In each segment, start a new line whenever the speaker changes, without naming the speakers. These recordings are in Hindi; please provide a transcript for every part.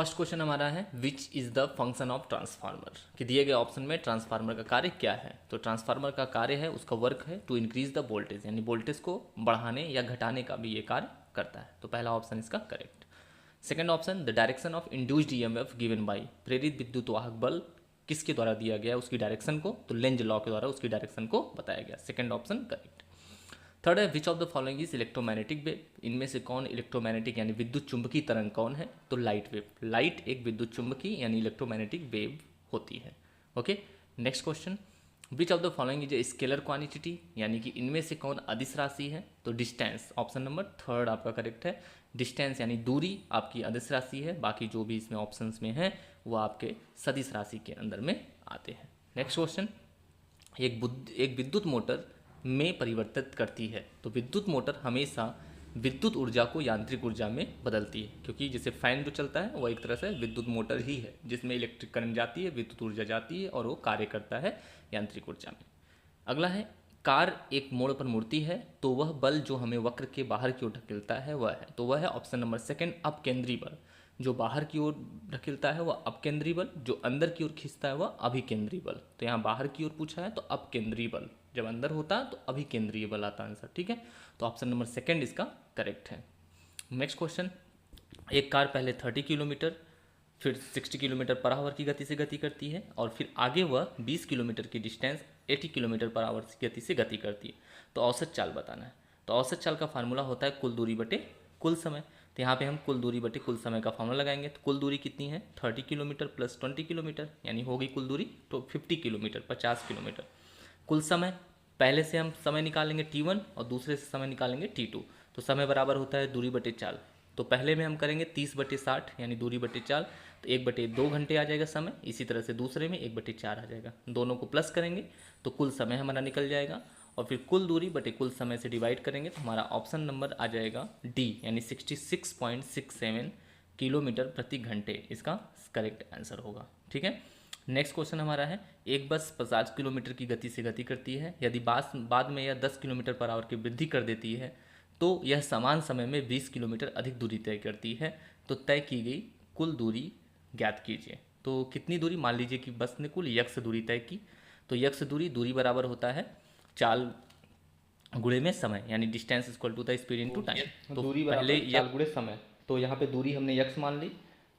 फर्स्ट क्वेश्चन हमारा है which is the function of transformer कि दिए गए ऑप्शन में ट्रांसफार्मर का कार्य क्या है। तो ट्रांसफार्मर का कार्य है, उसका वर्क है टू इंक्रीज द वोल्टेज, यानी वोल्टेज को बढ़ाने या घटाने का भी ये कार्य करता है। तो पहला ऑप्शन इसका correct. Second option the direction of induced EMF given by, प्रेरित विद्युत वाहक बल किसके द्वारा दिया गया उसकी डायरेक्शन को, तो लेंज लॉ के द्वारा उसकी डायरेक्शन को बताया गया। Second option correct. थर्ड है which of the following is electromagnetic wave, इनमें से कौन इलेक्ट्रोमैग्नेटिक यानी विद्युत चुंबकीय तरंग कौन है, तो लाइट वेव। लाइट एक विद्युत चुंबकीय यानी इलेक्ट्रोमैग्नेटिक वेव होती है। Okay, next question which of the following is a scalar quantity, यानी कि इनमें से कौन अदिश राशि है, तो डिस्टेंस। ऑप्शन नंबर थर्ड आपका करेक्ट है। डिस्टेंस यानी दूरी आपकी अदिश राशि है, बाकी जो भी इसमें ऑप्शंस में है वो आपके सदिश राशि के अंदर में आते हैं। नेक्स्ट क्वेश्चन एक विद्युत मोटर में परिवर्तित करती है, तो विद्युत मोटर हमेशा विद्युत ऊर्जा को यांत्रिक ऊर्जा में बदलती है, क्योंकि जैसे फैन जो चलता है वो एक तरह से विद्युत मोटर ही है जिसमें इलेक्ट्रिक करंट जाती है, विद्युत ऊर्जा जाती है और वो कार्य करता है यांत्रिक ऊर्जा में। अगला है कार एक मोड़ पर मुड़ती है तो वह बल जो हमें वक्र के बाहर की ओर ढकेलता है वह है, तो वह है ऑप्शन नंबर सेकंड अपकेंद्री बल। जो बाहर की ओर ढकेलता है वह अपकेंद्री बल, जो अंदर की ओर खींचता है वह अभिकेंद्री बल। तो यहाँ बाहर की ओर पूछा है तो अपकेंद्री बल, जब अंदर होता है तो अभिकेंद्रीय बल आता आंसर। ठीक है, तो ऑप्शन नंबर सेकंड इसका करेक्ट है। नेक्स्ट क्वेश्चन एक कार पहले 30 किलोमीटर फिर 60 किलोमीटर पर आवर की गति से गति करती है और फिर आगे वह 20 किलोमीटर की डिस्टेंस 80 किलोमीटर पर आवर की गति से गति करती है, तो औसत चाल बताना है। तो औसत चाल का फार्मूला होता है कुल दूरी बटे कुल समय। तो यहाँ पे हम कुल दूरी बटे कुल समय का फार्मूला लगाएंगे। तो कुल दूरी कितनी है 30 किलोमीटर प्लस 20 किलोमीटर, यानी होगी कुल दूरी तो 50 किलोमीटर 50 किलोमीटर। कुल समय पहले से हम समय निकालेंगे T1 और दूसरे से समय निकालेंगे T2, तो समय बराबर होता है दूरी बटे चाल। तो पहले में हम करेंगे 30/60 यानी दूरी बटे चाल, तो 1/2 घंटे आ जाएगा समय। इसी तरह से दूसरे में 1/4 आ जाएगा, दोनों को प्लस करेंगे तो कुल समय हमारा निकल जाएगा और फिर कुल दूरी बटे कुल समय से डिवाइड करेंगे तो हमारा ऑप्शन नंबर आ जाएगा डी, यानी 66.67 किलोमीटर प्रति घंटे इसका करेक्ट आंसर होगा। ठीक है, नेक्स्ट क्वेश्चन हमारा है एक बस 50 किलोमीटर की गति से गति करती है, यदि बाद में यह 10 किलोमीटर पर आवर की वृद्धि कर देती है तो यह समान समय में 20 किलोमीटर अधिक दूरी तय करती है, तो तय की गई कुल दूरी ज्ञात कीजिए। तो कितनी दूरी, मान लीजिए कि बस ने कुल यक्ष दूरी तय की, तो यक्ष दूरी बराबर होता है चाल गुणे में समय, यानी distance equal to the speed into time. तो
दूरी
पहले
बराबर चाल गुणे समय, तो यहाँ पे दूरी हमने यक्ष मान ली,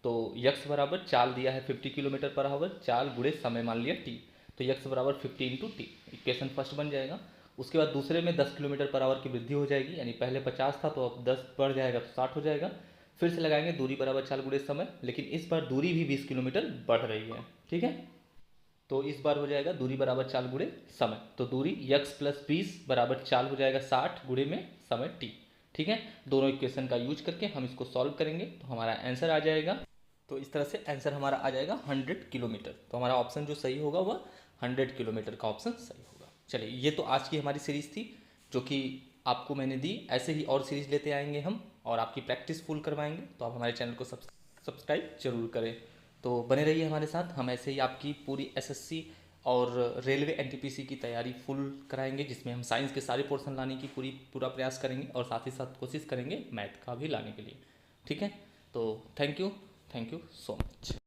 तो यक्ष बराबर चाल दिया है 50 किलोमीटर पर आवर, चाल गुणे समय मान लिया टी, तो यक्ष बराबर 50 इंटू टी, इक्वेशन फर्स्ट बन जाएगा। उसके बाद दूसरे में 10 किलोमीटर पर आवर की वृद्धि हो जाएगी, यानी पहले 50 था तो अब 10 बढ़ जाएगा तो 60 हो जाएगा। फिर से लगाएंगे दूरी बराबर चाल गुणे समय, लेकिन इस बार दूरी भी 20 किलोमीटर बढ़ रही है। ठीक है, तो इस बार हो जाएगा दूरी बराबर चाल गुणे समय, तो दूरी यक्स प्लस 20 बराबर चाल हो जाएगा 60 गुणे में समय टी। ठीक है, दोनों इक्वेशन का यूज करके हम इसको सॉल्व करेंगे तो हमारा आंसर आ जाएगा, तो इस तरह से आंसर हमारा आ जाएगा 100 किलोमीटर। तो हमारा ऑप्शन जो सही होगा वह 100 किलोमीटर का ऑप्शन सही होगा। चलिए, ये तो आज की हमारी सीरीज़ थी जो कि आपको मैंने दी, ऐसे ही और सीरीज़ लेते आएंगे हम और आपकी प्रैक्टिस फुल करवाएंगे। तो आप हमारे चैनल को सब्सक्राइब जरूर करें, तो बने रहिए हमारे साथ। हम ऐसे ही आपकी पूरी एसएससी और रेलवे एनटीपीसी की तैयारी फुल कराएंगे, जिसमें हम साइंस के सारे पोर्शन लाने की पूरा प्रयास करेंगे और साथ ही साथ कोशिश करेंगे मैथ का भी लाने के लिए। ठीक है, तो थैंक यू सो मच।